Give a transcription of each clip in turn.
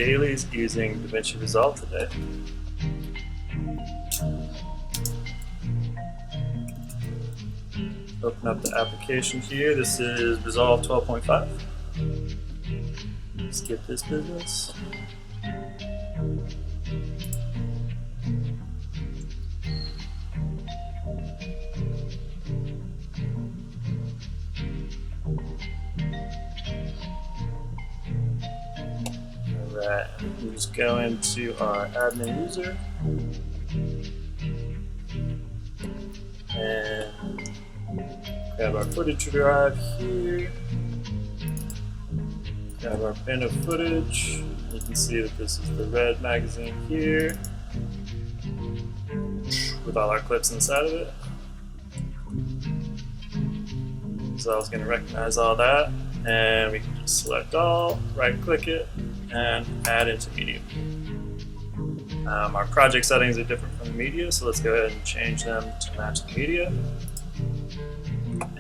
dailies using DaVinci Resolve today. Open up the application here. This is Resolve 12.5. Skip this business. Alright, we just go into our admin user and grab our footage drive here, grab our bin of footage. You can see that this is the red magazine here with all our clips inside of it. So I was going to recognize all that, and we can just select all, right click it, and add into media. Our project settings are different from the media, so let's go ahead and change them to match the media.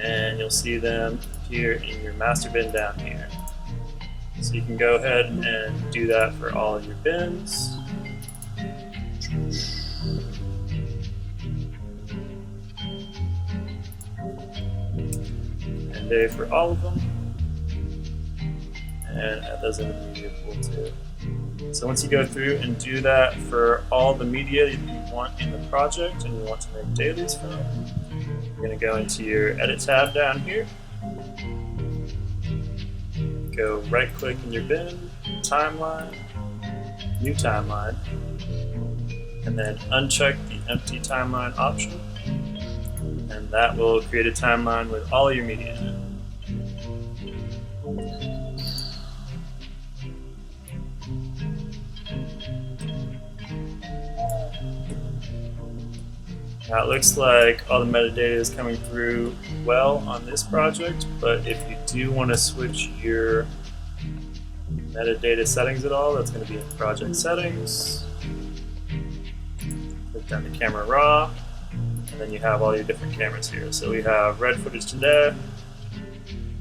And you'll see them here in your master bin down here. So you can go ahead and do that for all of your bins. And day for all of them. And add those into the media pool too. So once you go through and do that for all the media that you want in the project and you want to make dailies from, you're going to go into your edit tab down here, go right click in your bin, timeline, new timeline, and then uncheck the empty timeline option, and that will create a timeline with all your media in it. Now it looks like all the metadata is coming through well on this project, but if you do want to switch your metadata settings at all, that's going to be in project settings. Click down to camera raw, and then you have all your different cameras here. So we have red footage today,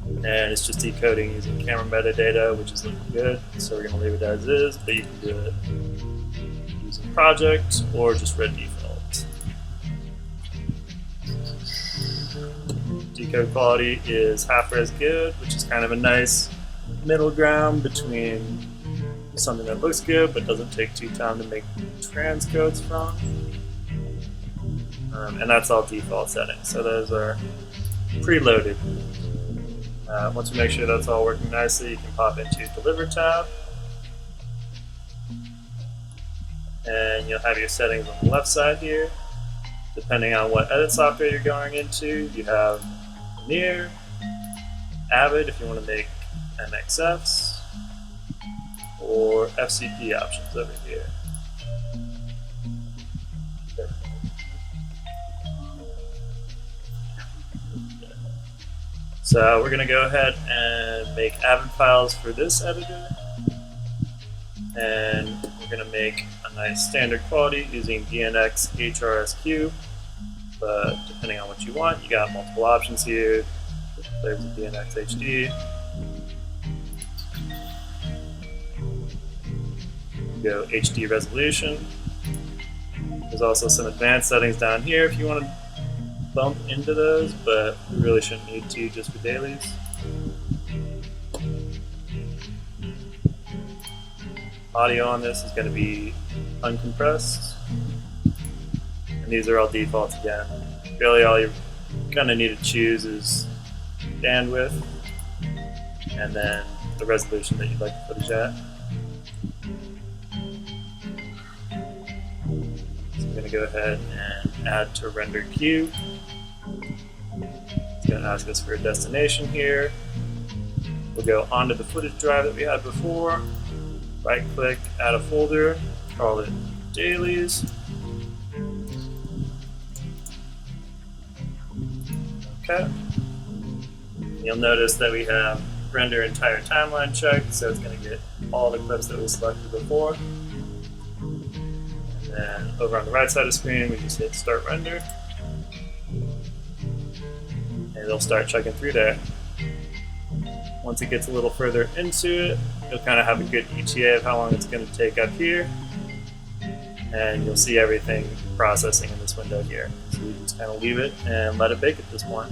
and it's just decoding using camera metadata, which is looking good. So we're going to leave it as is, but you can do it using project or just red default. Decode quality is half res good, which is kind of a nice middle ground between something that looks good but doesn't take too time to make transcodes from. And that's all default settings, so those are preloaded. Once you make sure that's all working nicely, you can pop into your Deliver tab, and you'll have your settings on the left side here. Depending on what edit software you're going into, you have Premiere, Avid if you want to make MXFs, or FCP options over here. So we're going to go ahead and make Avid files for this editor, and we're going to make a nice standard quality using DNX HRSQ. But depending on what you want, you got multiple options here. There's the DNX HD. Go HD resolution. There's also some advanced settings down here if you want to bump into those, but we really shouldn't need to just for dailies. Audio on this is going to be uncompressed. These are all defaults again. Really all you're going to need to choose is bandwidth and then the resolution that you'd like the footage at. So I'm going to go ahead and add to render queue. It's going to ask us for a destination here. We'll go onto the footage drive that we had before, right click, add a folder, call it Dailies. Okay. You'll notice that we have render entire timeline checked, so it's going to get all the clips that we selected before. And then over on the right side of the screen, we just hit start render. And it'll start checking through there. Once it gets a little further into it, you'll kind of have a good ETA of how long it's going to take up here, and you'll see everything processing in this window here. So you just kind of leave it and let it bake at this point.